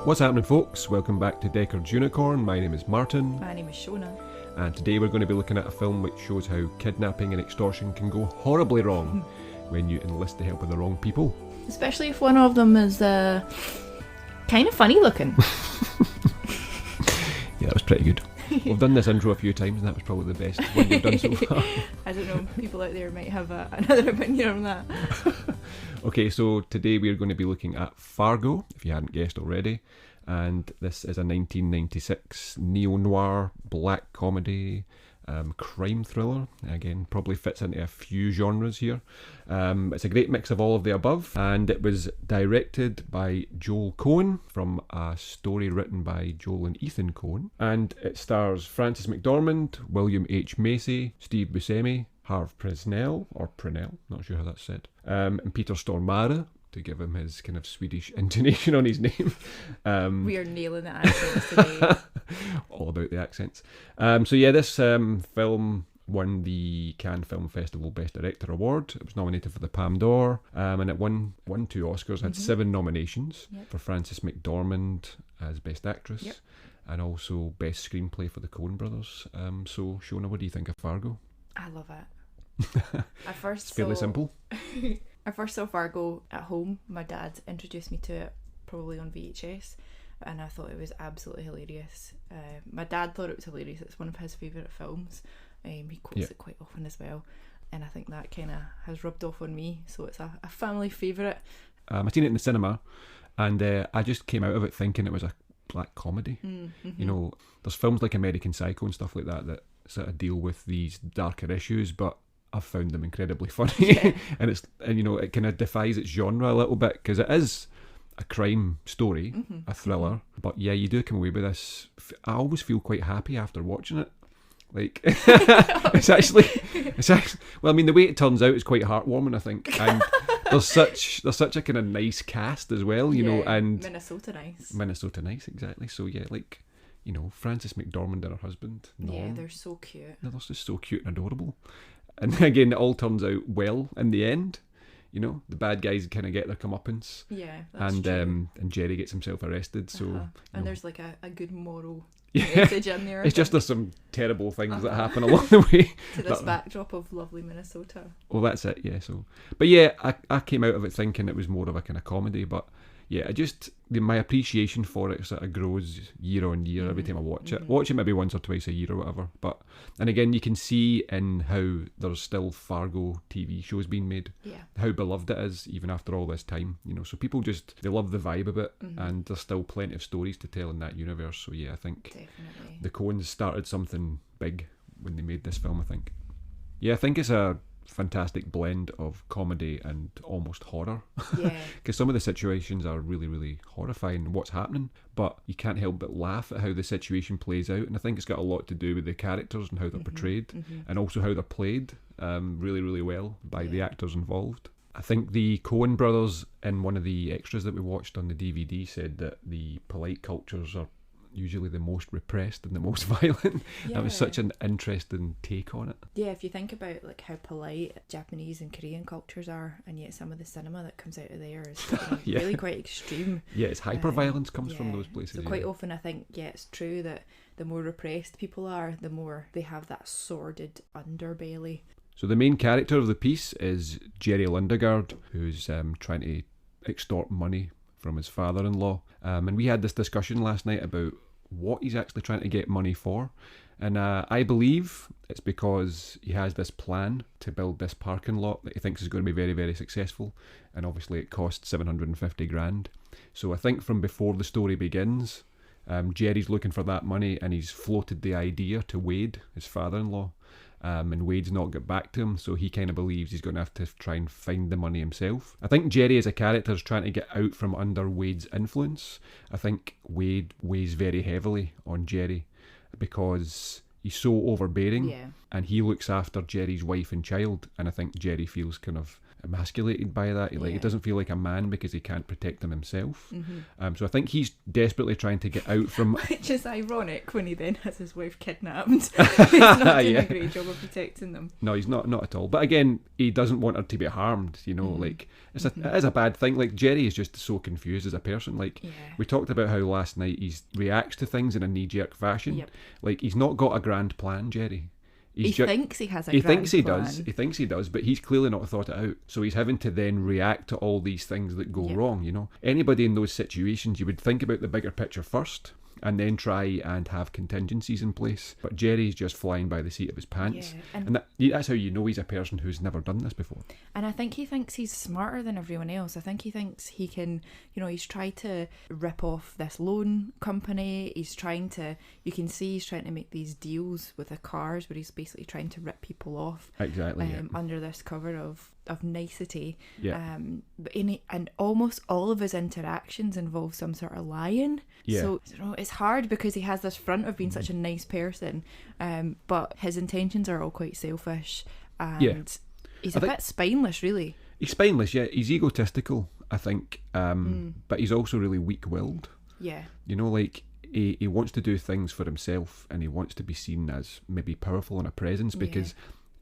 What's happening, folks? Welcome back to Deckard's Unicorn. My name is Martin. My name is Shonagh. And today we're going to be looking at a film which shows how kidnapping and extortion can go horribly wrong when you enlist the help of the wrong people. Especially if one of them is kind of funny looking. Yeah, that was pretty good. We've done this intro a few times and that was probably the best one we've done so far. I don't know, people out there might have another opinion on that. Okay, so today we're going to be looking at Fargo, if you hadn't guessed already. And this is a 1996 neo-noir black comedy crime thriller. Again, probably fits into a few genres here. It's a great mix of all of the above, and it was directed by Joel Coen from a story written by Joel and Ethan Coen. And it stars Frances McDormand, William H. Macy, Steve Buscemi, Harv Presnell, or Prenell, not sure how that's said, and Peter Stormare, to give him his kind of Swedish intonation on his name. We are nailing the accents today. All about the accents. So yeah, this film won the Cannes Film Festival Best Director Award. It was nominated for the Palme d'Or, and it won 2 Oscars, had 7 nominations for Frances McDormand as Best Actress, and also Best Screenplay for the Coen Brothers. So Shonagh, what do you think of Fargo? I love it. It's fairly simple. I first saw Fargo at home. My dad introduced me to it probably on VHS, and I thought it was absolutely hilarious. My dad thought it was hilarious. It's one of his favourite films. He quotes it quite often as well, and I think that kind of has rubbed off on me, so it's a family favourite. I seen it in the cinema, and I just came out of it thinking it was a black comedy. You know, there's films like American Psycho and stuff like that that sort of deal with these darker issues, but I've found them incredibly funny. and you know, it kind of defies its genre a little bit, because it is a crime story, a thriller, but yeah, you do come away with this. I always feel quite happy after watching it. Like, it's actually, well, I mean, the way it turns out is quite heartwarming, I think, and there's such a kind of nice cast as well, you know, and Minnesota nice, exactly. So yeah, like, you know, Frances McDormand and her husband, Norm, yeah, they're so cute. They're just so cute and adorable. And again, it all turns out well in the end. You know, the bad guys kind of get their comeuppance. Yeah, that's true. And Jerry gets himself arrested. So and there's like a good moral message in there. It's just there's some terrible things that happen along the way. To this backdrop of lovely Minnesota. Well, that's it. Yeah. So, but yeah, I came out of it thinking it was more of a kind of comedy, but yeah, my appreciation for it sort of grows year on year every time I watch it. Watch it maybe once or twice a year or whatever. And again, you can see in how there's still Fargo TV shows being made. Yeah. How beloved it is even after all this time. You know, so people they love the vibe of it, and there's still plenty of stories to tell in that universe. So yeah, I think definitely the Coens started something big when they made this film, I think. Yeah, I think it's a fantastic blend of comedy and almost horror, because some of the situations are really, really horrifying, what's happening, but you can't help but laugh at how the situation plays out, and I think it's got a lot to do with the characters and how they're portrayed, and also how they're played really, really well by the actors involved. I think the Coen Brothers, in one of the extras that we watched on the DVD, said that the polite cultures are usually the most repressed and the most violent. That was such an interesting take on it. Yeah, if you think about like how polite Japanese and Korean cultures are, and yet some of the cinema that comes out of there is really quite extreme. Yeah, it's hyper-violence comes from those places. So quite often I think, it's true that the more repressed people are, the more they have that sordid underbelly. So the main character of the piece is Jerry Lindegaard, who's trying to extort money from his father-in-law, and we had this discussion last night about what he's actually trying to get money for, and I believe it's because he has this plan to build this parking lot that he thinks is going to be very, very successful, and obviously it costs 750 grand. So I think from before the story begins, Jerry's looking for that money, and he's floated the idea to Wade, his father-in-law, and Wade's not got back to him, so he kind of believes he's going to have to try and find the money himself. I think Jerry as a character is trying to get out from under Wade's influence. I think Wade weighs very heavily on Jerry because he's so overbearing, and he looks after Jerry's wife and child, and I think Jerry feels kind of emasculated by that. He doesn't feel like a man because he can't protect himself. So I think he's desperately trying to get out from... Which is ironic when he then has his wife kidnapped. He's not doing a great job of protecting them. No, he's not at all. But again, he doesn't want her to be harmed, you know, like, it is a bad thing. Like, Jerry is just so confused as a person. Like, we talked about how last night he reacts to things in a knee-jerk fashion. Like, he's not got a grand plan, Jerry. He thinks he has a grand plan. He thinks he does, but he's clearly not thought it out. So he's having to then react to all these things that go wrong, you know. Anybody in those situations, you would think about the bigger picture first and then try and have contingencies in place. But Jerry's just flying by the seat of his pants. And that's how you know he's a person who's never done this before. And I think he thinks he's smarter than everyone else. I think he thinks he can, you know, he's tried to rip off this loan company. You can see he's trying to make these deals with the cars where he's basically trying to rip people off. Exactly. Under this cover of nicety. But and almost all of his interactions involve some sort of lying. So, you know, it's hard because he has this front of being such a nice person, but his intentions are all quite selfish, and he's a bit spineless, really. He's spineless, he's egotistical, I think, but he's also really weak-willed. You know, like, he wants to do things for himself, and he wants to be seen as maybe powerful in a presence because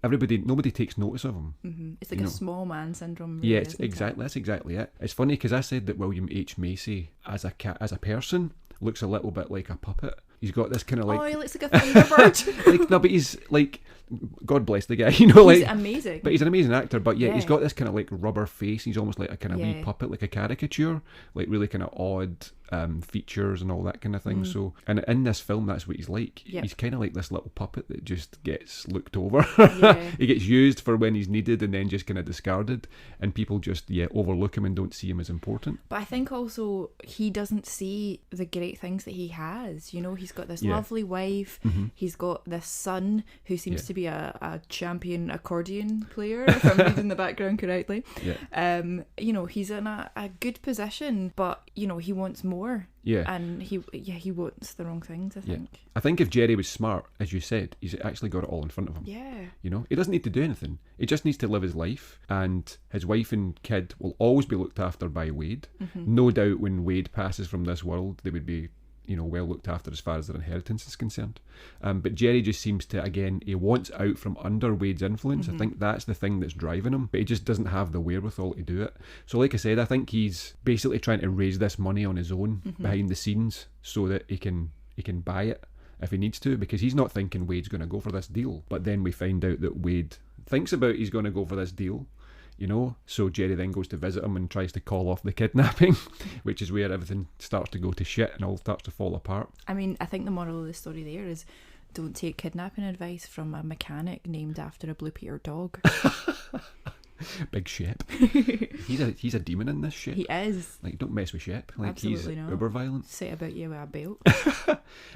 nobody takes notice of him. It's like a small man syndrome. Really, that's exactly it. It's funny because I said that William H. Macy as a person looks a little bit like a puppet. He's got this kind of like... Oh, he looks like a Thunderbird. But he's like... God bless the guy, you know, like... He's amazing. But he's an amazing actor, but he's got this kind of like rubber face. He's almost like a kind of wee puppet, like a caricature. Like really kind of odd features and all that kind of thing. So, and in this film, that's what he's like. He's kind of like this little puppet that just gets looked over. He gets used for when he's needed and then just kind of discarded. And people just, overlook him and don't see him as important. But I think also he doesn't see the great things that he has. You know, he's got this lovely wife. He's got this son who seems to be a champion accordion player, if I'm reading the background correctly. You know, he's in a good position, but, you know, he wants more. And he wants the wrong things, I think. I think if Jerry was smart, as you said, he's actually got it all in front of him. You know, he doesn't need to do anything. He just needs to live his life, and his wife and kid will always be looked after by Wade. No doubt when Wade passes from this world, they would be, you know, well looked after as far as their inheritance is concerned. But Jerry just seems to, again, he wants out from under Wade's influence. I think that's the thing that's driving him, but he just doesn't have the wherewithal to do it. So like I said, I think he's basically trying to raise this money on his own behind the scenes so that he can buy it if he needs to, because he's not thinking Wade's going to go for this deal. But then we find out that Wade thinks about he's going to go for this deal. You know, so Jerry then goes to visit him and tries to call off the kidnapping, which is where everything starts to go to shit and all starts to fall apart. I mean, I think the moral of the story there is don't take kidnapping advice from a mechanic named after a Blue Peter dog. Big Shep. He's a demon in this shit. He is. Like, don't mess with Shep. Like, absolutely he's not. uber violent. Say about you with a belt.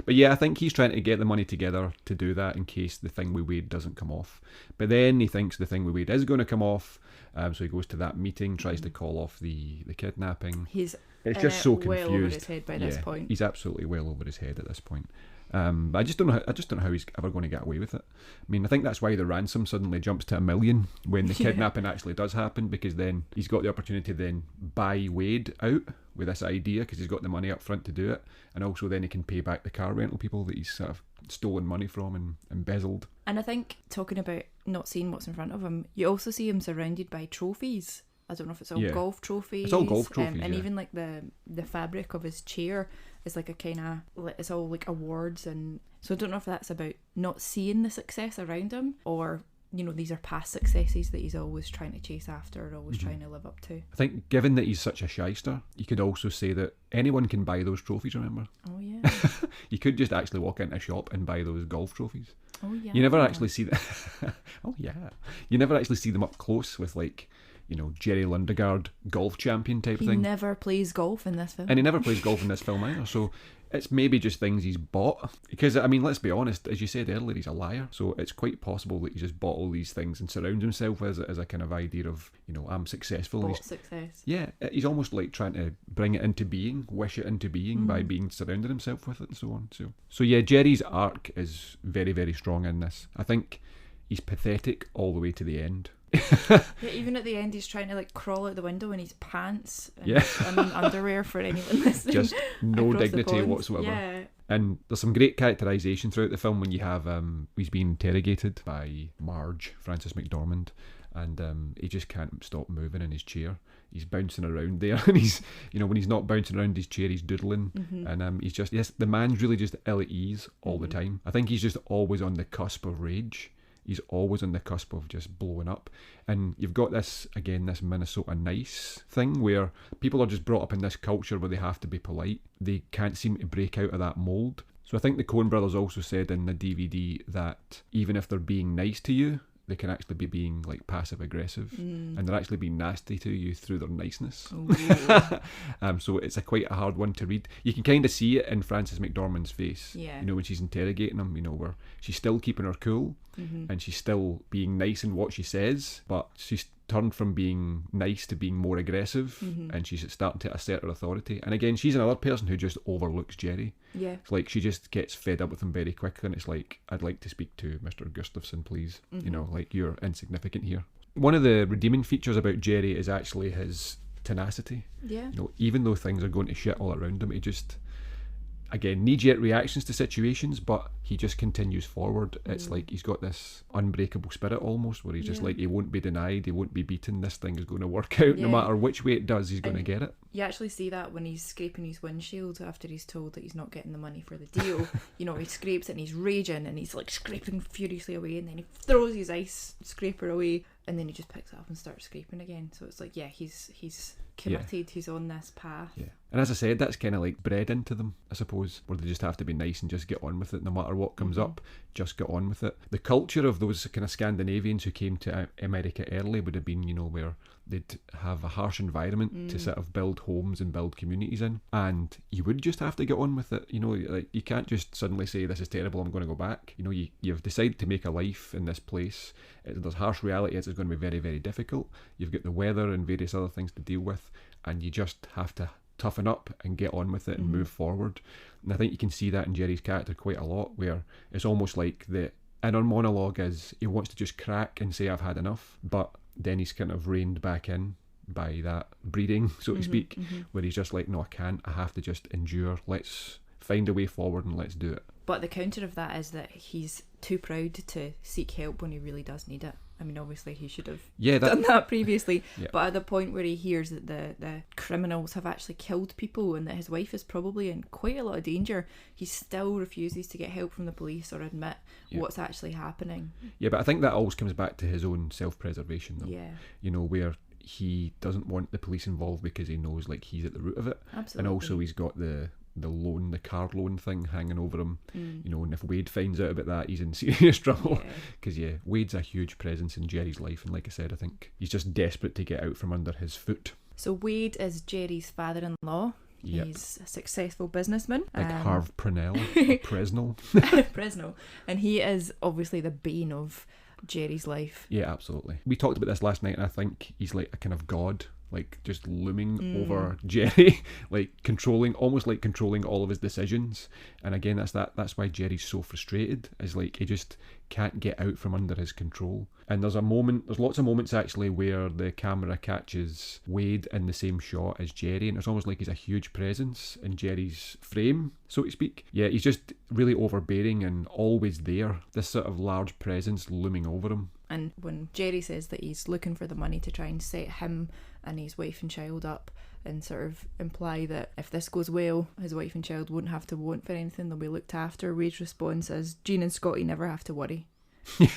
But I think he's trying to get the money together to do that in case the thing with Wade doesn't come off. But then he thinks the thing with Wade is going to come off. So he goes to that meeting, tries to call off the kidnapping. He's just so confused. Well over his head by this point. He's absolutely well over his head at this point. But I just don't know how he's ever going to get away with it. I mean, I think that's why the ransom suddenly jumps to $1 million when the kidnapping actually does happen, because then he's got the opportunity to then buy Wade out with this idea because he's got the money up front to do it, and also then he can pay back the car rental people that he's sort of stolen money from and embezzled. And I think, talking about not seeing what's in front of him, you also see him surrounded by trophies. I don't know if it's all golf trophies. It's all golf trophies, and even like the fabric of his chair is like a kind of, it's all like awards, and so I don't know if that's about not seeing the success around him, or, you know, these are past successes that he's always trying to chase after, or always trying to live up to. I think given that he's such a shyster, you could also say that anyone can buy those trophies, remember? Oh yeah. You could just actually walk into a shop and buy those golf trophies. Oh yeah. You never actually see that. Oh yeah. You never actually see them up close with, like, you know, Jerry Lundegaard golf champion type thing. He never plays golf in this film. And he never plays golf in this film either. So it's maybe just things he's bought. Because, I mean, let's be honest, as you said earlier, he's a liar. So it's quite possible that he's just bought all these things and surrounds himself as a kind of idea of, you know, I'm successful. Bought success. Yeah, he's almost like trying to bring it into being, wish it into being by being surrounded himself with it and so on. So yeah, Jerry's arc is very, very strong in this. I think he's pathetic all the way to the end. Yeah, even at the end, he's trying to like crawl out the window in his pants and underwear for anyone listening. Just no dignity whatsoever. Yeah. And there's some great characterisation throughout the film when you have he's being interrogated by Marge, Frances McDormand, and he just can't stop moving in his chair. He's bouncing around there, and he's, when he's not bouncing around his chair, he's doodling, and he's just, the man's really just ill at ease all the time. I think he's just always on the cusp of rage. He's always on the cusp of just blowing up. And you've got this Minnesota nice thing where people are just brought up in this culture where they have to be polite. They can't seem to break out of that mould. So I think the Coen Brothers also said in the DVD that even if they're being nice to you, they can actually be being like passive aggressive, and they're actually being nasty to you through their niceness. So it's quite a hard one to read. You can kind of see it in Frances McDormand's face, when she's interrogating him, where she's still keeping her cool, and she's still being nice in what she says, but she's turned from being nice to being more aggressive, and she's starting to assert her authority. And again, she's another person who just overlooks Jerry. Yeah, it's like she just gets fed up with him very quickly, and it's like, I'd like to speak to Mr. Gustafson, please. Like, you're insignificant here. One of the redeeming features about Jerry is actually his tenacity. Yeah, even though things are going to shit all around him, he just, again, knee-jerk reactions to situations, but he just continues forward. It's like he's got this unbreakable spirit almost, where he's just like, he won't be denied, he won't be beaten, this thing is going to work out. No matter which way it does, he's going to get it. You actually see that when he's scraping his windshield after he's told that he's not getting the money for the deal. He scrapes it and he's raging and he's like scraping furiously away, and then he throws his ice scraper away, and then he just picks it up and starts scraping again. So it's like, he's committed, he's on this path. Yeah. And as I said, that's kind of like bred into them, I suppose, where they just have to be nice and just get on with it. No matter what comes up, just get on with it. The culture of those kind of Scandinavians who came to America early would have been, where they'd have a harsh environment to sort of build homes and build communities in, and you would just have to get on with it. Like, you can't just suddenly say, this is terrible, I'm going to go back. You've decided to make a life in this place. There's harsh reality, it's going to be very, very difficult. You've got the weather and various other things to deal with, and you just have to toughen up and get on with it and move forward. And I think you can see that in Jerry's character quite a lot, where it's almost like the inner monologue is he wants to just crack and say, I've had enough, but then he's kind of reined back in by that breeding, so to speak, where he's just like, no, I can't, I have to just endure, let's find a way forward and let's do it. But the counter of that is that he's too proud to seek help when he really does need it. I mean, obviously he should have done that previously, but at the point where he hears that the criminals have actually killed people and that his wife is probably in quite a lot of danger, he still refuses to get help from the police or admit what's actually happening. Yeah, but I think that always comes back to his own self-preservation, though. Yeah. Where he doesn't want the police involved because he knows, like, he's at the root of it. Absolutely. And also he's got the car loan thing hanging over him, and if Wade finds out about that, he's in serious trouble, because Wade's a huge presence in Jerry's life, and like I said, I think he's just desperate to get out from under his foot. So Wade is Jerry's father-in-law. Yep. He's a successful businessman, like Harv Purnell or Presnell, and he is obviously the bane of Jerry's life. Yeah, absolutely. We talked about this last night, and I think he's like a kind of god, like just looming over Jerry, like almost controlling all of his decisions. And again, that's why Jerry's so frustrated, is like he just can't get out from under his control. And there's lots of moments actually where the camera catches Wade in the same shot as Jerry, and it's almost like he's a huge presence in Jerry's frame, so to speak. Yeah, he's just really overbearing and always there, this sort of large presence looming over him. And when Jerry says that he's looking for the money to try and set him and his wife and child up, and sort of imply that if this goes well, his wife and child won't have to want for anything, they'll be looked after, Wade's response is, Jean and Scotty never have to worry. He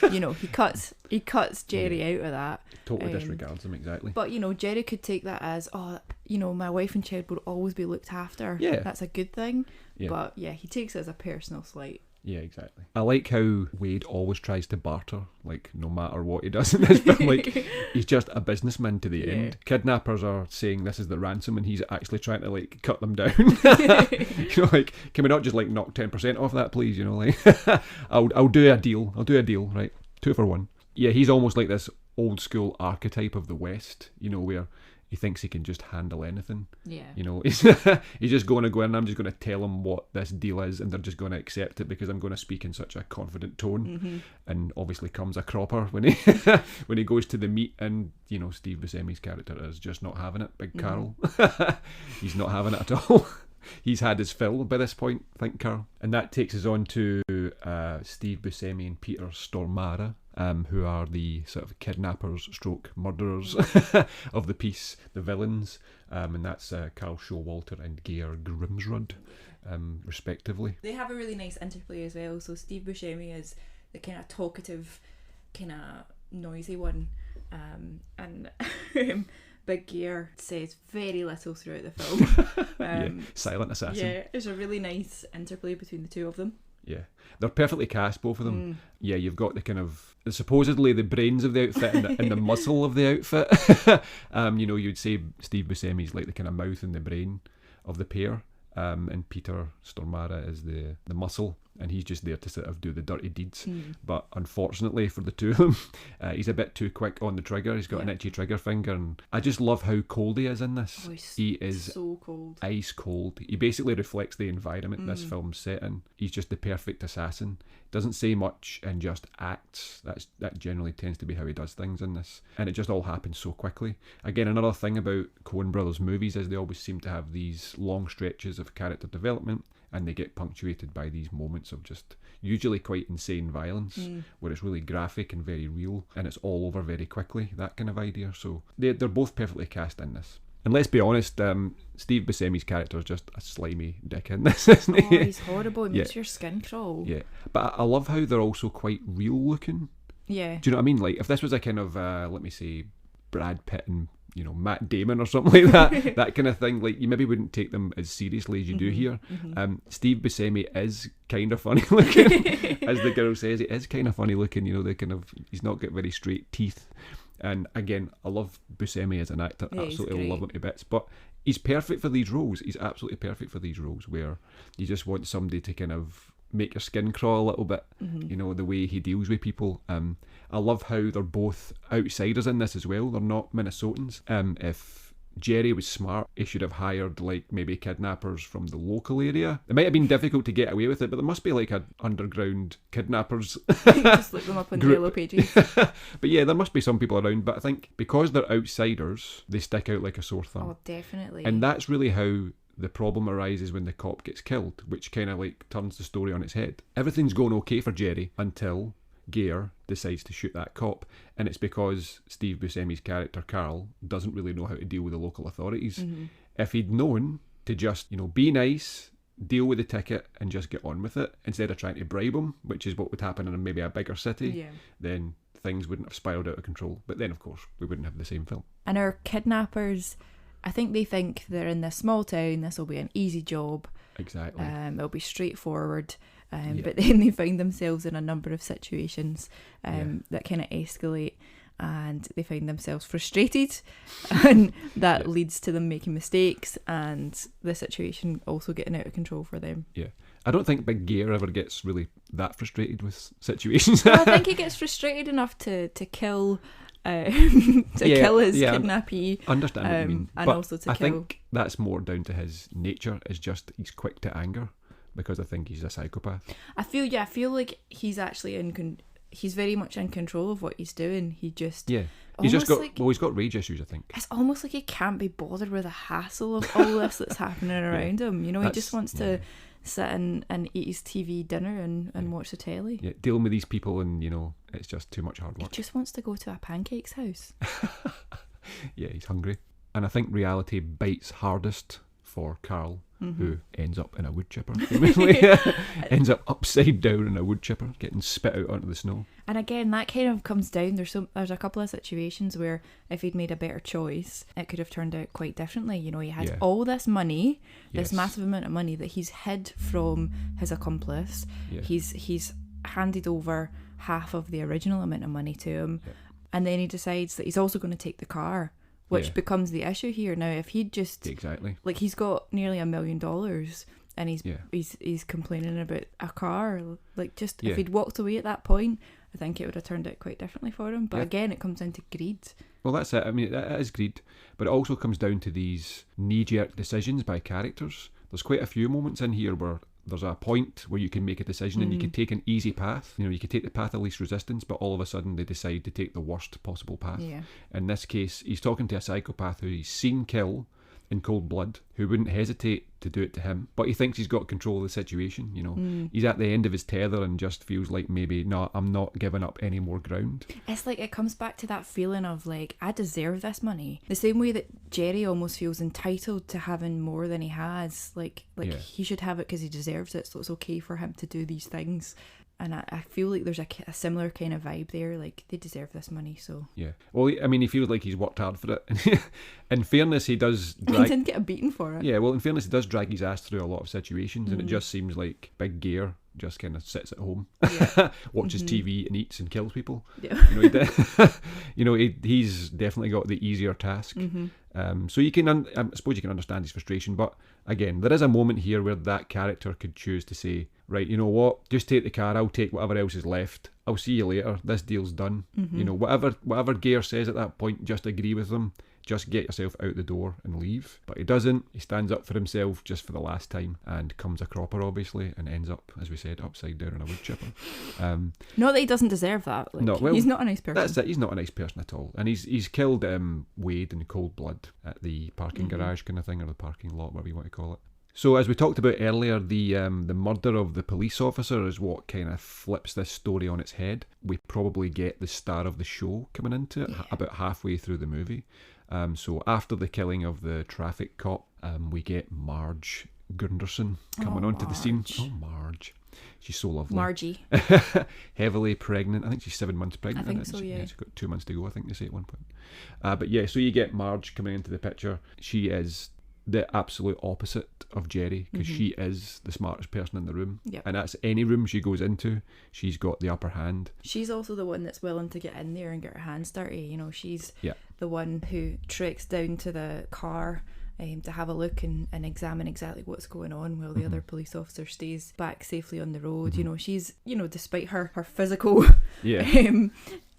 cuts Jerry out of that. Totally disregards him, exactly. But Jerry could take that as, my wife and child will always be looked after. Yeah, that's a good thing. Yeah. But he takes it as a personal slight. Yeah, exactly. I like how Wade always tries to barter, like, no matter what he does in this film. Like, he's just a businessman to the end. Kidnappers are saying this is the ransom, and he's actually trying to, like, cut them down. Like, can we not just, like, knock 10% off that, please? Like, I'll do a deal. Right? 2 for 1. Yeah, he's almost like this old school archetype of the West, where he thinks he can just handle anything. Yeah. You know, he's just going to go in, I'm just going to tell them what this deal is, and they're just going to accept it because I'm going to speak in such a confident tone. And obviously comes a cropper when he when he goes to the meet, and you know, Steve Buscemi's character is just not having it. Big Carl. He's not having it at all. He's had his fill by this point, I think, Carl. And that takes us on to Steve Buscemi and Peter Stormare, who are the sort of kidnappers stroke murderers of the piece, the villains. And that's Carl Showalter and Geir Grimsrud, respectively. They have a really nice interplay as well. So Steve Buscemi is the kind of talkative, kind of noisy one. And Big Gear says very little throughout the film. Silent assassin. Yeah, there's a really nice interplay between the two of them. Yeah, they're perfectly cast, both of them. Yeah, you've got the kind of supposedly the brains of the outfit and the muscle of the outfit. You know, you'd say Steve Buscemi's like the kind of mouth and the brain of the pair, and Peter Stormare is the muscle, and he's just there to sort of do the dirty deeds. But unfortunately for the two of them, he's a bit too quick on the trigger. He's got an itchy trigger finger, and I just love how cold he is in this. He is so cold, ice cold. He basically reflects the environment this film's set in. He's just the perfect assassin. Doesn't say much and just acts. That generally tends to be how he does things in this, and it just all happens so quickly. Again, another thing about Coen Brothers movies is they always seem to have these long stretches of character development, and they get punctuated by these moments of just usually quite insane violence, where it's really graphic and very real, and it's all over very quickly, that kind of idea. So they're both perfectly cast in this. And let's be honest, Steve Buscemi's character is just a slimy dick in this, isn't he? Oh, he's horrible. He makes your skin crawl. Yeah, but I love how they're also quite real looking. Yeah. Do you know what I mean? Like, if this was a kind of, let me say, Brad Pitt and, you know, Matt Damon or something like that, that kind of thing, like, you maybe wouldn't take them as seriously as you do here. Steve Buscemi is kind of funny looking, as the girl says. He is kind of funny looking, you know, he's not got very straight teeth. And again, I love Buscemi as an actor. Yeah, absolutely love him to bits. But he's perfect for these roles. He's absolutely perfect for these roles where you just want somebody to kind of make your skin crawl a little bit, you know, the way he deals with people. I love how they're both outsiders in this as well. They're not Minnesotans. If Jerry was smart, he should have hired like maybe kidnappers from the local area. It might have been difficult to get away with it, but there must be like an underground kidnappers. Just look them up on the Yellow Pages. But yeah, there must be some people around. But I think because they're outsiders, they stick out like a sore thumb. Oh, definitely. And that's really how the problem arises when the cop gets killed, which kind of like turns the story on its head. Everything's going okay for Jerry until Geir decides to shoot that cop, and it's because Steve Buscemi's character Carl doesn't really know how to deal with the local authorities. If he'd known to just, you know, be nice, deal with the ticket and just get on with it instead of trying to bribe him, which is what would happen in maybe a bigger city, then things wouldn't have spiraled out of control. But then of course we wouldn't have the same film. And our kidnappers, I think they think they're in this small town, this will be an easy job. Exactly. It'll be straightforward. But then they find themselves in a number of situations that kind of escalate, and they find themselves frustrated, and that leads to them making mistakes and the situation also getting out of control for them. Yeah. I don't think Big Gear ever gets really that frustrated with situations. Well, I think he gets frustrated enough to kill kill his kidnappee. Understand what you mean. And but also to I kill. think that's more down to his nature, is just he's quick to anger, because I think he's a psychopath. I feel like he's actually he's very much in control of what he's doing. He just he's just got he's got rage issues, I think. It's almost like he can't be bothered with the hassle of all this that's happening around him. You know, he just wants to sit and eat his TV dinner and watch the telly. Yeah, dealing with these people, and you know, it's just too much hard work. He just wants to go to a pancakes house. Yeah, he's hungry. And I think reality bites hardest for Carl, who ends up in a wood chipper. Ends up upside down in a wood chipper, getting spit out onto the snow. And again, that kind of comes down. There's a couple of situations where if he'd made a better choice, it could have turned out quite differently. You know, he has all this money, this massive amount of money that he's hid from his accomplice. Yeah. He's handed over half of the original amount of money to him, and then he decides that he's also going to take the car, which becomes the issue here. Now, if he'd just like, he's got nearly $1 million, and he's complaining about a car. Like, just if he'd walked away at that point I think it would have turned out quite differently for him. But Yeah. again, it comes down to greed. Well, that's it. I mean, it is greed, but it also comes down to these knee-jerk decisions by characters. There's quite a few moments in here where there's a point where you can make a decision and you can take an easy path. You can take the path of least resistance, but all of a sudden they decide to take the worst possible path. Yeah. In this case, he's talking to a psychopath who he's seen kill in cold blood, who wouldn't hesitate to do it to him, but he thinks he's got control of the situation. He's at the end of his tether and just feels like maybe, no, I'm not giving up any more ground. It's like it comes back to that feeling of like, I deserve this money. The same way that Jerry almost feels entitled to having more than he has. Like Yeah. he should have it because he deserves it, so it's okay for him to do these things. And I feel like there's a similar kind of vibe there. Like, they deserve this money, so... Yeah. Well, I mean, he feels like he's worked hard for it. In fairness, he does He didn't get a beating for it. Yeah, well, in fairness, he does drag his ass through a lot of situations, and it just seems like Big Gear just kind of sits at home, watches TV and eats and kills people. Yeah. He's definitely got the easier task. So you can, I suppose you can understand his frustration, but again, there is a moment here where that character could choose to say, right, you know what, just take the car, I'll take whatever else is left, I'll see you later, this deal's done. Whatever Gear says at that point, just agree with them. Just get yourself out the door and leave. But he doesn't. He stands up for himself just for the last time and comes a cropper, obviously, and ends up, as we said, upside down on a wood chipper. Not that he doesn't deserve that. Like, no, well, he's not a nice person. That's it. He's not a nice person at all. And he's killed Wade in cold blood at the parking garage kind of thing, or the parking lot, whatever you want to call it. So as we talked about earlier, the murder of the police officer is what kind of flips this story on its head. We probably get the star of the show coming into it about halfway through the movie. So after the killing of the traffic cop, we get Marge Gunderson coming onto the scene. Oh, Marge. She's so lovely. Margie. Heavily pregnant. I think she's 7 months pregnant. I think so, yeah. She's got 2 months to go, I think they say at one point. But yeah, so you get Marge coming into the picture. She is the absolute opposite of Jerry, because she is the smartest person in the room. Yep. And that's any room she goes into, she's got the upper hand. She's also the one that's willing to get in there and get her hands dirty. She's the one who treks down to the car to have a look and examine exactly what's going on while the other police officer stays back safely on the road. She's, despite her physical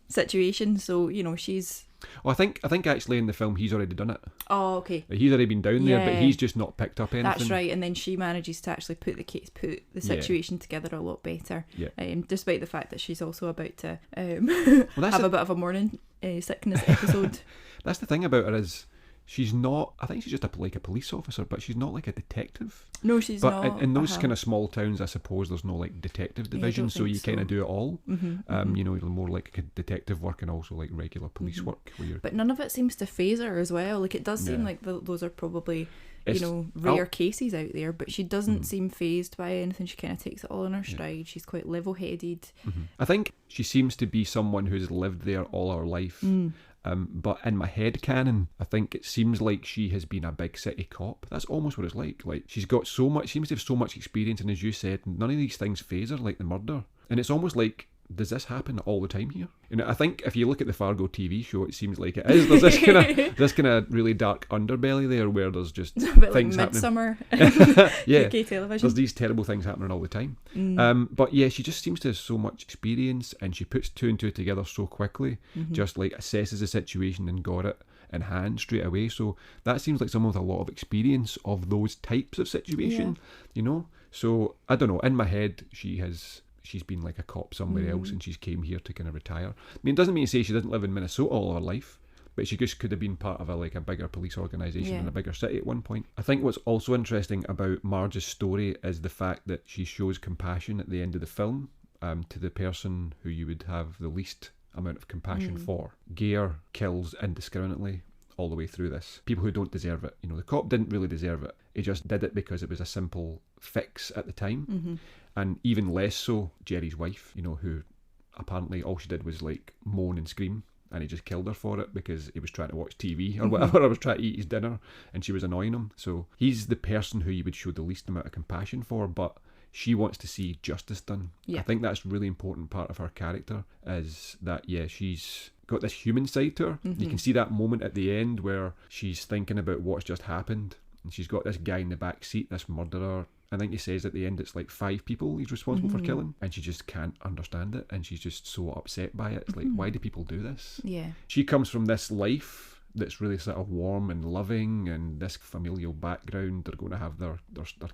situation, so, she's... Well, I think actually in the film he's already done it. Oh, okay. He's already been down there, but he's just not picked up anything. That's right, and then she manages to actually put the situation together a lot better. Yeah. Despite the fact that she's also about to have a bit of a morning sickness episode. That's the thing about her is she's not. I think she's just a police officer, but she's not like a detective. No, she's not. But in those kind of small towns, I suppose there's no like detective division, so you kind of do it all. More like detective work and also like regular police work. But none of it seems to phase her as well. Like, it does seem like those are probably rare cases out there, but she doesn't seem phased by anything. She kind of takes it all in her stride. She's quite level-headed. I think she seems to be someone who's lived there all her life. But in my head canon, I think it seems like she has been a big city cop. That's almost what it's like. Like, she's got seems to have so much experience, and as you said, none of these things phase her, like the murder. And it's almost like, does this happen all the time here? I think if you look at the Fargo TV show, it seems like it is. There's this kind of really dark underbelly there where there's just a bit things like Midsummer UK television. There's these terrible things happening all the time. But yeah, she just seems to have so much experience, and she puts two and two together so quickly, just like assesses the situation and got it in hand straight away. So that seems like someone with a lot of experience of those types of situation, So I don't know, in my head she's been like a cop somewhere else, and she's came here to kind of retire. I mean, it doesn't mean to say she didn't live in Minnesota all her life, but she just could have been part of a bigger police organisation in a bigger city at one point. I think what's also interesting about Marge's story is the fact that she shows compassion at the end of the film to the person who you would have the least amount of compassion for. Gear kills indiscriminately all the way through this. People who don't deserve it. The cop didn't really deserve it. He just did it because it was a simple fix at the time. And even less so Jerry's wife, who apparently all she did was like moan and scream, and he just killed her for it because he was trying to watch TV or whatever, or was trying to eat his dinner, and she was annoying him. So he's the person who you would show the least amount of compassion for, but she wants to see justice done. I think that's a really important part of her character, is that, she's got this human side to her. You can see that moment at the end where she's thinking about what's just happened, and she's got this guy in the back seat, this murderer, I think he says at the end it's like 5 people he's responsible for killing, and she just can't understand it, and she's just so upset by it. It's like, why do people do this? Yeah. She comes from this life that's really sort of warm and loving, and this familial background. They're going to have their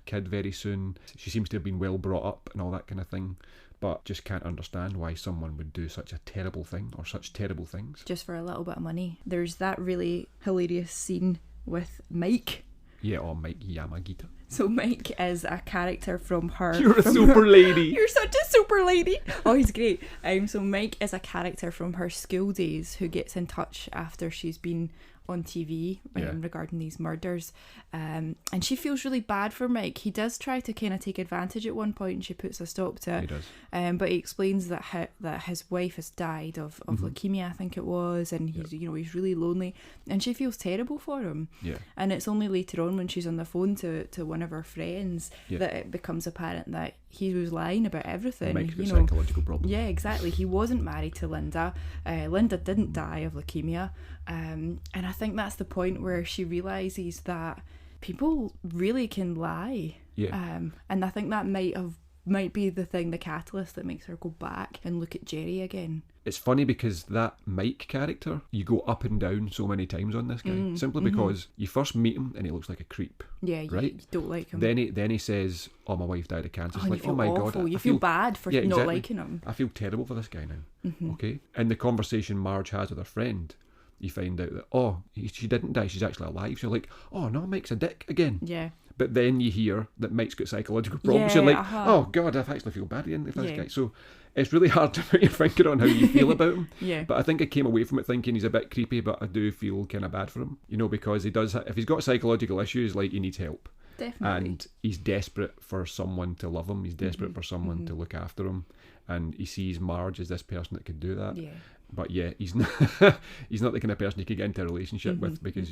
kid very soon. She seems to have been well brought up and all that kind of thing, but just can't understand why someone would do such a terrible thing or such terrible things. Just for a little bit of money. There's that really hilarious scene with Mike. Yeah, or Mike Yamagita. So Mike is a character from her... You're a super lady. You're such a super lady. Oh, he's great. So Mike is a character from her school days who gets in touch after she's been on TV regarding these murders, and she feels really bad for Mike. He does try to kind of take advantage at one point, and she puts a stop to it. He does. But he explains that his wife has died of leukemia, I think it was, and he's he's really lonely, and she feels terrible for him. Yeah. And it's only later on when she's on the phone to one of her friends that it becomes apparent that he was lying about everything. Mike's got psychological problems. Yeah, exactly. He wasn't married to Linda. Linda didn't die of leukemia. And I think that's the point where she realises that people really can lie. Yeah. And I think that might be the catalyst that makes her go back and look at Jerry again. It's funny because that Mike character, you go up and down so many times on this guy, simply because you first meet him and he looks like a creep. Yeah, right? You don't like him. Then he says, "Oh, my wife died of cancer." It's like, oh my awful. God, you feel bad for not liking him. I feel terrible for this guy now. Okay, and the conversation Marge has with her friend, you find out that she didn't die; she's actually alive. So you're like, oh no, Mike's a dick again. Yeah. But then you hear that Mike's got psychological problems. Yeah, You're like, oh God, I actually feel bad again for this guy. So it's really hard to put your finger on how you feel about him. Yeah. But I think I came away from it thinking he's a bit creepy, but I do feel kind of bad for him. Because he does, if he's got psychological issues, like, he needs help. Definitely. And he's desperate for someone to love him. He's desperate for someone to look after him. And he sees Marge as this person that could do that. Yeah. But yeah, he's not he's not the kind of person you could get into a relationship with because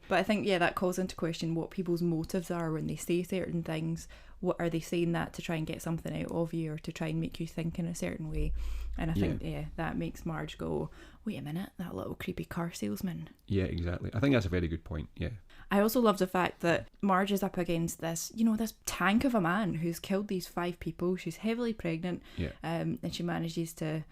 But I think that calls into question what people's motives are when they say certain things. What are they saying that to try and get something out of you or to try and make you think in a certain way? And I think that makes Marge go, wait a minute, that little creepy car salesman. Yeah, exactly. I think that's a very good point. Yeah. I also love the fact that Marge is up against this, this tank of a man who's killed these 5 people. She's heavily pregnant, and she manages to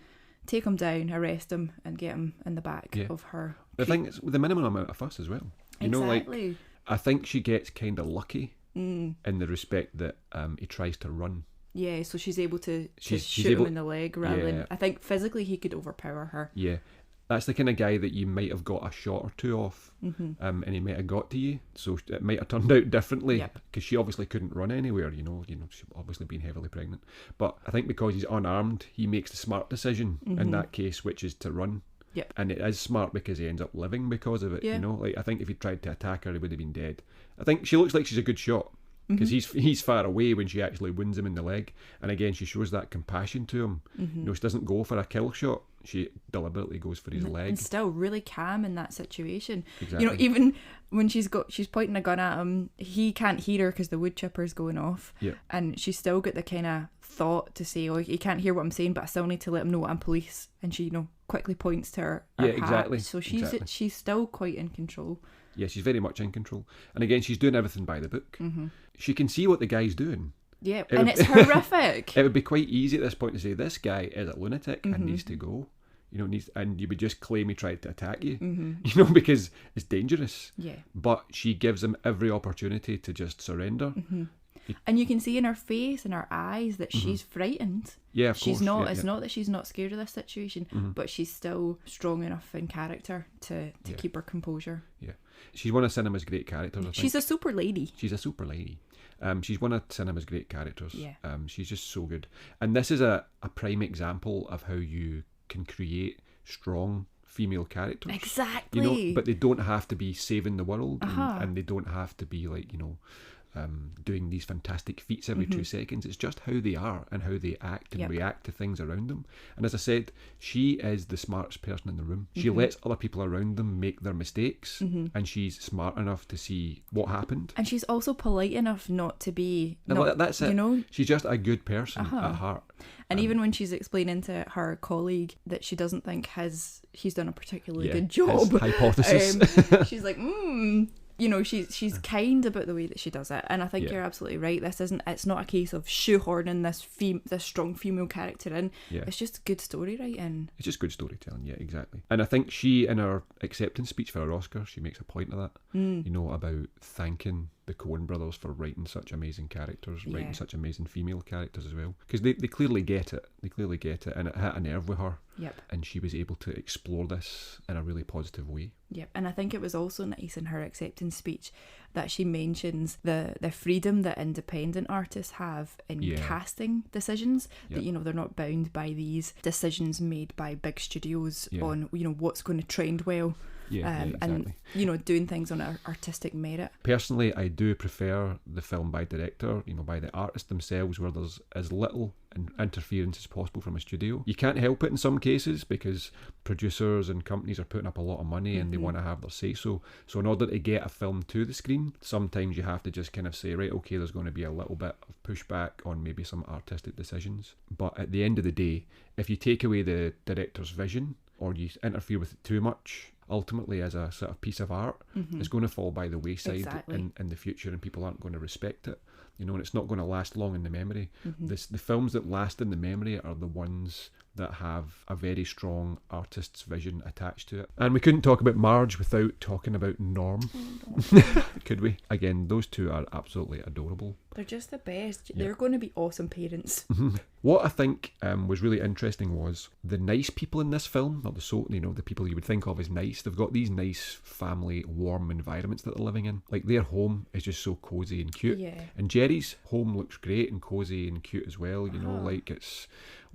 take him down, arrest him, and get him in the back of her. The thing is, with the minimum amount of fuss as well. Exactly. I think she gets kind of lucky in the respect that he tries to run. Yeah, so she's able to shoot him in the leg rather than... I think physically he could overpower her. Yeah. That's the kind of guy that you might have got a shot or two off, and he might have got to you. So it might have turned out differently because she obviously couldn't run anywhere. She's obviously been heavily pregnant. But I think because he's unarmed, he makes the smart decision in that case, which is to run. Yep. And it is smart because he ends up living because of it. I think if he tried to attack her, he would have been dead. I think she looks like she's a good shot. Because he's far away when she actually wounds him in the leg. And again, she shows that compassion to him. She doesn't go for a kill shot. She deliberately goes for his leg. And still really calm in that situation. Exactly. Even when she's pointing a gun at him, he can't hear her because the woodchipper's going off. Yeah. And she's still got the kind of thought to say, he can't hear what I'm saying, but I still need to let him know I'm police. And she, quickly points to her hat. Exactly. So she's still quite in control. Yeah, she's very much in control. And again, she's doing everything by the book. She can see what the guy's doing. Yeah, it's horrific. It would be quite easy at this point to say, this guy is a lunatic and needs to go. And you would just claim he tried to attack you, because it's dangerous. Yeah. But she gives him every opportunity to just surrender. And you can see in her face and her eyes that she's frightened. Yeah, of course. She's not. It's not that she's not scared of this situation, but she's still strong enough in character to keep her composure. Yeah, she's one of cinema's great characters. I think. She's a super lady. She's a super lady. She's one of cinema's great characters. Yeah. She's just so good. And this is a prime example of how you can create strong female characters. Exactly. But they don't have to be saving the world, and they don't have to be like doing these fantastic feats every 2 seconds. It's just how they are and how they act and react to things around them. And as I said, she is the smartest person in the room. She lets other people around them make their mistakes, and she's smart enough to see what happened. And she's also polite enough not to be... that's it. She's just a good person at heart. And even when she's explaining to her colleague that she doesn't think he's done a particularly good job, his hypothesis. she's like, you know, she's kind about the way that she does it, and I think you're absolutely right. It's not a case of shoehorning this strong female character in. It's just good story writing. It's just good storytelling, yeah, exactly. And I think she, in her acceptance speech for her Oscar, she makes a point of that, you know, about thanking the Coen Brothers for writing such amazing characters, writing such amazing female characters as well, because they clearly get it, and it hit a nerve with her. And she was able to explore this in a really positive way. And I think it was also nice in her acceptance speech that she mentions the freedom that independent artists have in casting decisions, that, you know, they're not bound by these decisions made by big studios on, you know, what's going to trend well. Exactly. And, you know, doing things on artistic merit. Personally, I do prefer the film by director, you know, by the artists themselves, where there's as little interference as possible from a studio. You can't help it in some cases because producers and companies are putting up a lot of money and they want to have their say so. So in order to get a film to the screen, sometimes you have to just kind of say, right, okay, there's going to be a little bit of pushback on maybe some artistic decisions. But at the end of the day, if you take away the director's vision or you interfere with it too much, ultimately as a sort of piece of art, it's going to fall by the wayside in the future, and people aren't going to respect it, you know, and it's not going to last long in the memory. The films that last in the memory are the ones that have a very strong artist's vision attached to it. And we couldn't talk about Marge without talking about Norm. Could we? Again, those two are absolutely adorable. They're just the best. They're going to be awesome parents. What I think was really interesting was the nice people in this film, not the people you would think of as nice. They've got these nice family, warm environments that they're living in. Like their home is just so cozy and cute. And Jerry's home looks great and cozy and cute as well. You know, like it's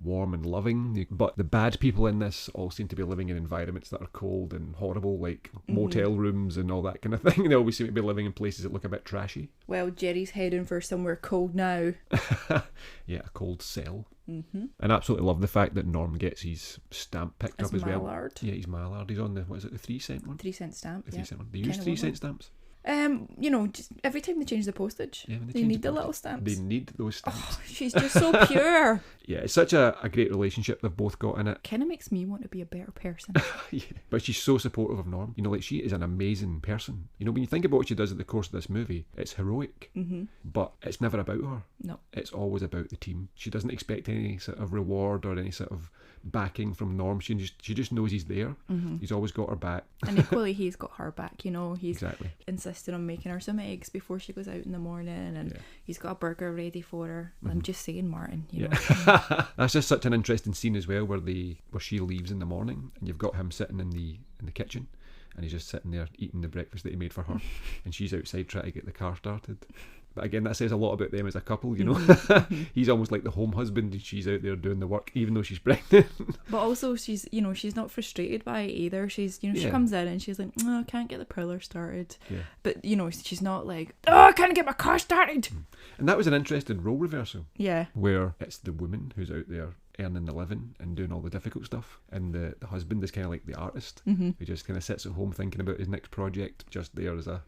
warm and loving. But the bad people in this all seem to be living in environments that are cold and horrible, like motel rooms and all that kind of thing. They always seem to be living in places that look a bit trashy. Well, Jerry's heading for somewhere cold now. Yeah, a cold cell. And I absolutely love the fact that Norm gets his stamp picked up as Mallard. Well. Yeah, he's Mallard. He's on the 3-cent one? 3-cent stamp, The 3-cent one. They use 3-cent stamps? You know, just every time they change the postage, they need the little stamps. They need those stamps. Oh, she's just so pure. Yeah, it's such a great relationship they've both got in it. Kind of makes me want to be a better person. But she's so supportive of Norm. You know, like she is an amazing person. You know, when you think about what she does at the course of this movie, it's heroic. But it's never about her. No. It's always about the team. She doesn't expect any sort of reward or any sort of backing from Norm. She just knows he's there. He's always got her back. And equally he's got her back, you know. He's insisting on making her some eggs before she goes out in the morning, and he's got a burger ready for her. I'm just saying, Martin, you know. That's just such an interesting scene as well, where she leaves in the morning and you've got him sitting in the kitchen and he's just sitting there eating the breakfast that he made for her and she's outside trying to get the car started. But again, that says a lot about them as a couple, you know. He's almost like the home husband and she's out there doing the work even though she's pregnant. But also she's not frustrated by it either. She's, you know, she comes in and she's like, oh, I can't get the prowler started. But, you know, she's not like, oh, I can't get my car started. And that was an interesting role reversal. Yeah. Where it's the woman who's out there earning the living and doing all the difficult stuff, and the husband is kind of like the artist who just kind of sits at home thinking about his next project, just there as a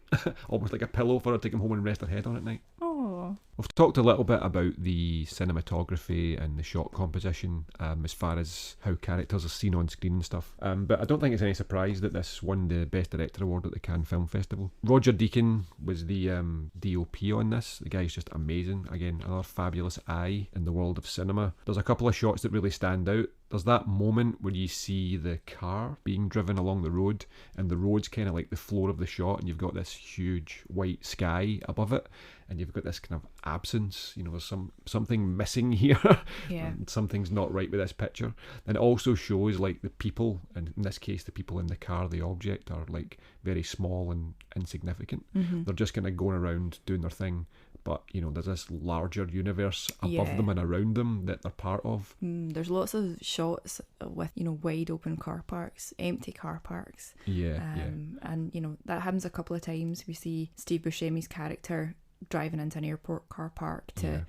almost like a pillow for her to come home and rest her head on at night. Oh. We've talked a little bit about the cinematography and the shot composition as far as how characters are seen on screen and stuff, but I don't think it's any surprise that this won the Best Director Award at the Cannes Film Festival. Roger Deakins was the DOP on this. The guy's just amazing. Again, another fabulous eye in the world of cinema. There's a couple of shots that really stand out. There's that moment where you see the car being driven along the road and the road's kind of like the floor of the shot, and you've got this huge white sky above it and you've got this kind of absence, you know, there's something missing here. And something's not right with this picture. And it also shows like the people, and in this case the people in the car, the object, are like very small and insignificant. They're just kind of going around doing their thing. But, you know, there's this larger universe above them and around them that they're part of. There's lots of shots with, you know, wide open car parks, empty car parks. And, you know, that happens a couple of times. We see Steve Buscemi's character driving into an airport car park to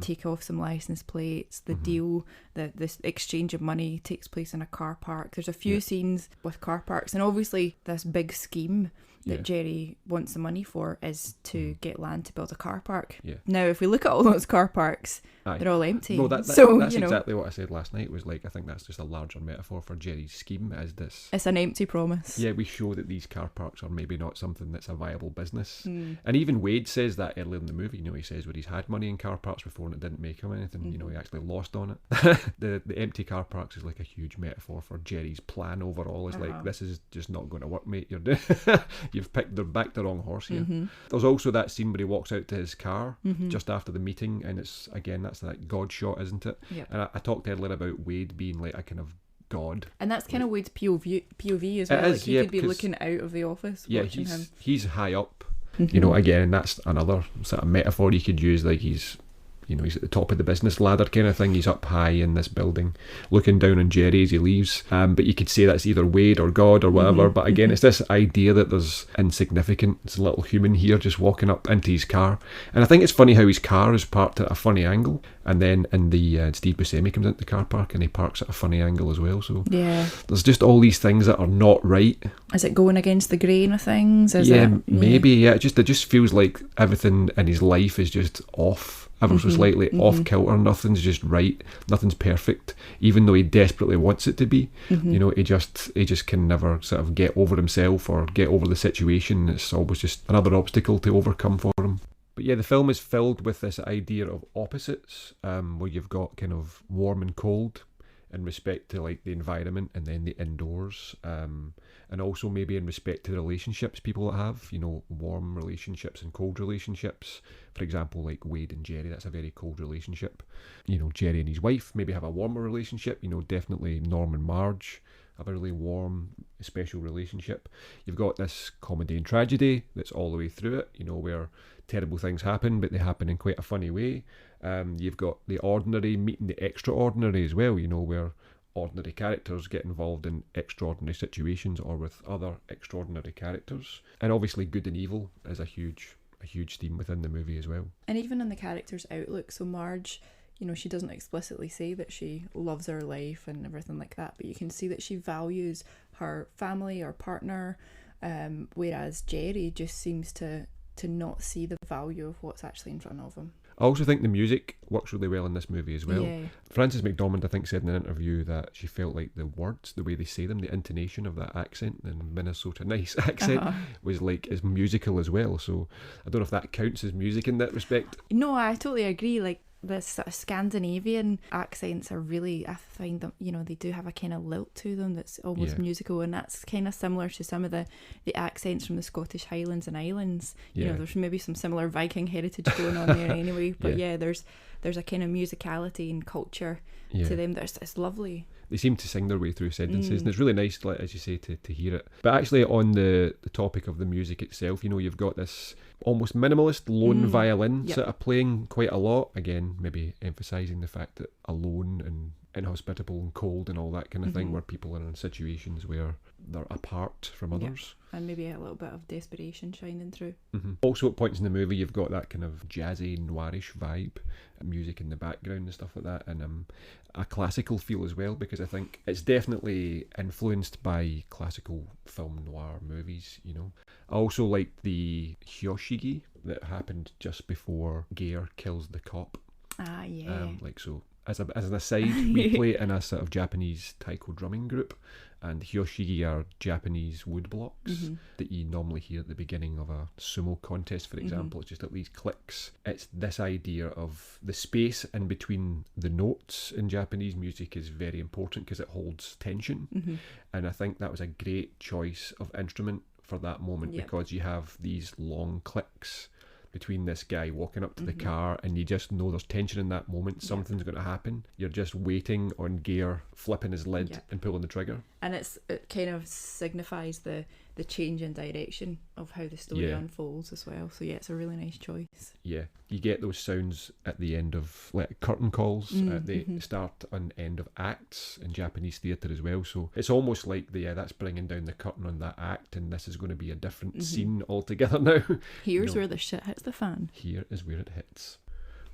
take off some license plates. The deal, this exchange of money takes place in a car park. There's a few scenes with car parks, and obviously this big scheme that Jerry wants the money for is to get land to build a car park. Yeah. Now, if we look at all those car parks, Aye. they're all empty. Well, that's exactly what I said last night. Was like, I think that's just a larger metaphor for Jerry's scheme as this. It's an empty promise. Yeah, we show that these car parks are maybe not something that's a viable business. And even Wade says that earlier in the movie. He says where he's had money in car parks before and it didn't make him anything. He actually lost on it. the empty car parks is like a huge metaphor for Jerry's plan overall. It's like, this is just not going to work, mate. You've picked back the wrong horse here. There's also that scene where he walks out to his car just after the meeting, and it's again, that's that God shot, isn't it? Yep. And I talked earlier about Wade being like a kind of God, and that's kind of Wade's POV as well. It is, like he could be looking out of the office, watching him. He's high up, again, and that's another sort of metaphor you could use. Like he's at the top of the business ladder kind of thing. He's up high in this building, looking down on Jerry as he leaves. But you could say that's either Wade or God or whatever. But again, it's this idea that there's insignificant little human here just walking up into his car. And I think it's funny how his car is parked at a funny angle. And then in the Steve Buscemi comes into the car park and he parks at a funny angle as well. So there's just all these things that are not right. Is it going against the grain of things? Maybe. It just feels like everything in his life is just off. Ever so slightly off kilter. Nothing's just right. Nothing's perfect, even though he desperately wants it to be. He just can never sort of get over himself or get over the situation. It's always just another obstacle to overcome for him. But yeah, the film is filled with this idea of opposites, where you've got kind of warm and cold in respect to like the environment, and then the indoors, and also maybe in respect to the relationships people have, warm relationships and cold relationships. For example, like Wade and Jerry, that's a very cold relationship. Jerry and his wife maybe have a warmer relationship. Definitely Norm and Marge have a really warm, special relationship. You've got this comedy and tragedy that's all the way through it, where terrible things happen, but they happen in quite a funny way. You've got the ordinary meeting the extraordinary as well, where ordinary characters get involved in extraordinary situations or with other extraordinary characters. And obviously good and evil is a huge theme within the movie as well. And even in the character's outlook, so Marge, she doesn't explicitly say that she loves her life and everything like that, but you can see that she values her family or partner, whereas Jerry just seems to not see the value of what's actually in front of him. I also think the music works really well in this movie as well. Yeah. Frances McDormand, I think, said in an interview that she felt like the words, the way they say them, the intonation of that accent, the Minnesota nice accent, was like as musical as well. So I don't know if that counts as music in that respect. No, I totally agree. Like the sort of Scandinavian accents are really, I find them, they do have a kind of lilt to them that's almost musical, and that's kind of similar to some of the accents from the Scottish Highlands and Islands. There's maybe some similar Viking heritage going on there anyway, but there's a kind of musicality and culture to them it's lovely. They seem to sing their way through sentences, and it's really nice, like, as you say, to hear it. But actually, on the topic of the music itself, you've got this almost minimalist lone violin sort of playing quite a lot. Again, maybe emphasising the fact that alone and inhospitable and cold and all that kind of thing, where people are in situations where they're apart from others. And maybe a little bit of desperation shining through. Also, at points in the movie, you've got that kind of jazzy, noirish vibe, music in the background and stuff like that, and a classical feel as well, because I think it's definitely influenced by classical film noir movies. I also like the hyoshigi that happened just before Gear kills the cop. So as an aside, we play it in a sort of Japanese taiko drumming group, and hyoshigi are Japanese wood blocks that you normally hear at the beginning of a sumo contest, for example. It's just at these clicks. It's this idea of the space in between the notes in Japanese music is very important because it holds tension, and I think that was a great choice of instrument for that moment, because you have these long clicks between this guy walking up to the car, and you just know there's tension in that moment. Something's going to happen. You're just waiting on Gear flipping his lid and pulling the trigger. And it kind of signifies the change in direction of how the story unfolds as well. So it's a really nice choice. Yeah, you get those sounds at the end of like curtain calls at the start and end of acts in Japanese theatre as well. So it's almost like that's bringing down the curtain on that act, and this is going to be a different scene altogether now. Here's where the shit hits the fan. Here is where it hits.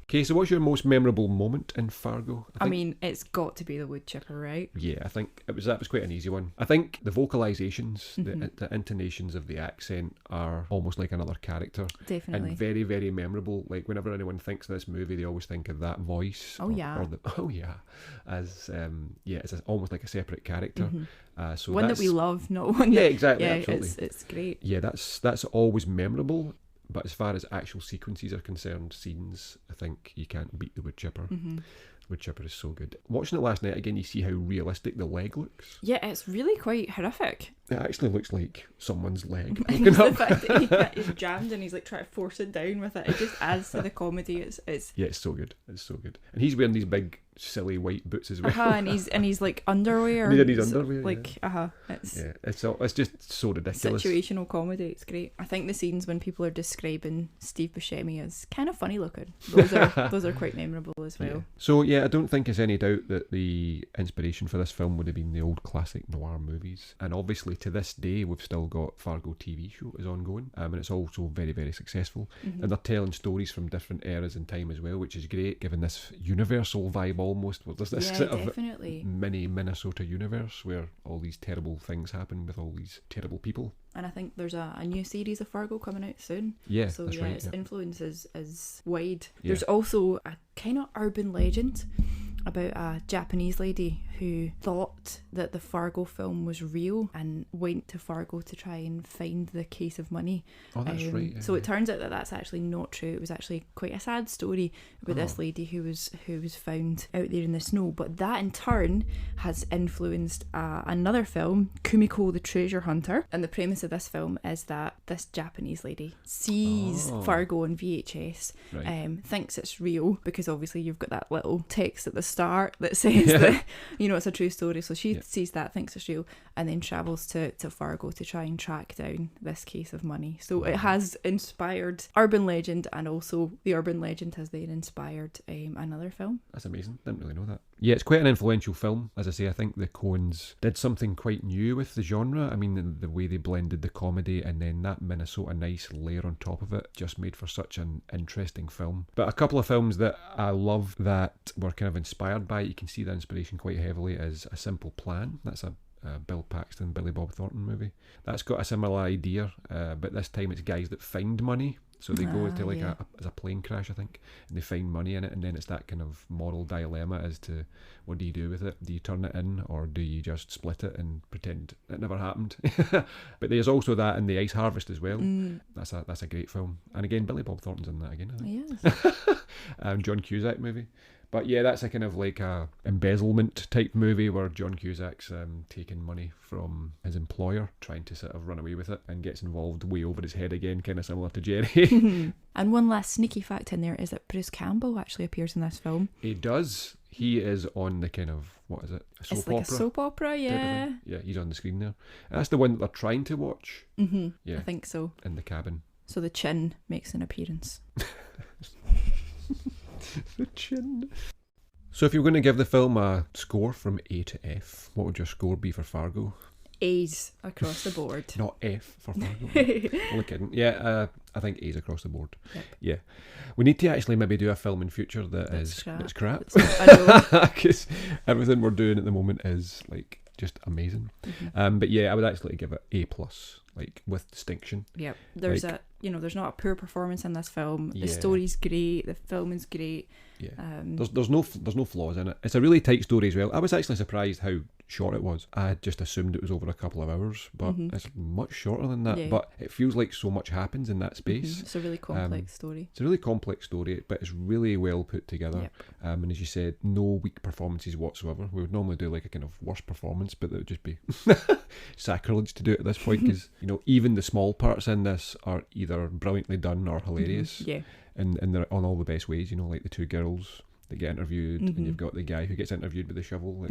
Okay, so what's your most memorable moment in Fargo? I mean, it's got to be the wood chipper, right? Yeah, I think that was quite an easy one. I think the vocalizations, the intonations of the accent are almost like another character. Definitely. And very, very memorable. Like, whenever anyone thinks of this movie, they always think of that voice. Oh, yeah. As, it's almost like a separate character. So one that we love, not one that... Yeah, exactly, yeah, absolutely. It's great. Yeah, that's always memorable. But as far as actual sequences are concerned, scenes, I think you can't beat the wood chipper. Wood chipper is so good. Watching it last night again, you see how realistic the leg looks. Yeah, it's really quite horrific. It actually looks like someone's leg. The fact that he's jammed and he's like trying to force it down with it just adds to the comedy. Yeah, it's so good. It's so good. And he's wearing these big silly white boots as well. And he's like underwear. And he's underwear. Like it's just so ridiculous. Situational comedy. It's great. I think the scenes when people are describing Steve Buscemi as kind of funny looking, those are quite memorable as well. Yeah. So yeah, I don't think there's any doubt that the inspiration for this film would have been the old classic noir movies, and obviously to this day we've still got Fargo TV show is ongoing, and it's also very, very successful, and they're telling stories from different eras in time as well, which is great, given this universal vibe almost, where there's this sort of mini Minnesota universe where all these terrible things happen with all these terrible people. And I think there's a new series of Fargo coming out soon. Yeah, so that's right. Its influence is wide. Yeah. There's also a kind of urban legend about a Japanese lady who thought that the Fargo film was real and went to Fargo to try and find the case of money. Oh, that's right. Yeah. So it turns out that that's actually not true. It was actually quite a sad story about this lady who was found out there in the snow. But that in turn has influenced another film, Kumiko the Treasure Hunter. And the premise of this film is that this Japanese lady sees Fargo on VHS, thinks it's real because obviously you've got that little text at the start that says that it's a true story. So she sees that, thinks it's real, and then travels to Fargo to try and track down this case of money. So it has inspired urban legend, and also the urban legend has then inspired another film. That's amazing. Didn't really know that. Yeah, it's quite an influential film. As I say, I think the Coens did something quite new with the genre. I mean, the way they blended the comedy and then that Minnesota nice layer on top of it just made for such an interesting film. But a couple of films that I love that were kind of inspired by it, you can see the inspiration quite heavily, is A Simple Plan. That's a Bill Paxton, Billy Bob Thornton movie. That's got a similar idea, but this time it's guys that find money. So they go to a plane crash, I think, and they find money in it, and then it's that kind of moral dilemma as to what do you do with it? Do you turn it in, or do you just split it and pretend it never happened? But there's also that in The Ice Harvest as well. That's a great film, and again Billy Bob Thornton's in that again, I think. Yes. John Cusack movie. But yeah, that's a kind of like a embezzlement type movie where John Cusack's taking money from his employer, trying to sort of run away with it, and gets involved way over his head again, kind of similar to Jerry. And one last sneaky fact in there is that Bruce Campbell actually appears in this film. He does. He is on the kind of, what is it? It's like a soap opera, yeah. Yeah, he's on the screen there. And that's the one that they're trying to watch. Yeah, I think so. In the cabin. So the chin makes an appearance. The chin. So if you were going to give the film a score from A to F, what would your score be for Fargo? A's across the board. Not F for Fargo. Only kidding. Yeah, I think A's across the board. Yep. Yeah. We need to actually maybe do a film in future that's crap. Because everything we're doing at the moment is like just amazing. But yeah, I would actually give it A+, like with distinction. Yep. There's there's not a poor performance in this film. The story's great. The film is great. Yeah. There's no flaws in it. It's a really tight story as well. I was actually surprised how short it was. I just assumed it was over a couple of hours, but it's much shorter than that. Yeah. But it feels like so much happens in that space. It's a really complex story. It's a really complex story, but it's really well put together. Yep. And as you said, no weak performances whatsoever. We would normally do like a kind of worst performance, but that would just be sacrilege to do it at this point, because even the small parts in this are either brilliantly done or hilarious. Yeah. And they're on all the best ways, like the two girls that get interviewed, and you've got the guy who gets interviewed with the shovel.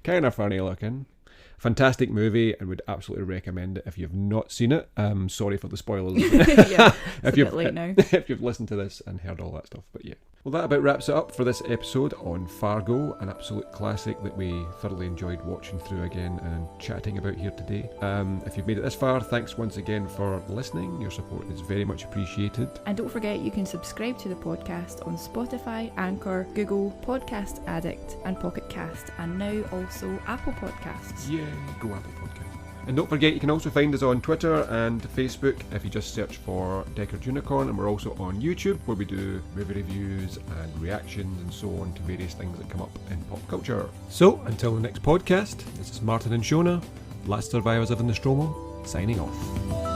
Kind of funny looking. Fantastic movie, and would absolutely recommend it if you've not seen it. Sorry for the spoilers. It's a bit late now. If you've listened to this and heard all that stuff, but yeah. Well, that about wraps it up for this episode on Fargo, an absolute classic that we thoroughly enjoyed watching through again and chatting about here today. If you've made it this far, thanks once again for listening. Your support is very much appreciated. And don't forget, you can subscribe to the podcast on Spotify, Anchor, Google, Podcast Addict, and Pocket Cast, and now also Apple Podcasts. Yay, go Apple Podcast. And don't forget, you can also find us on Twitter and Facebook if you just search for Deckard Unicorn, and we're also on YouTube where we do movie reviews and reactions and so on to various things that come up in pop culture. So, until the next podcast, this is Martin and Shonagh, last survivors of the Nostromo, signing off.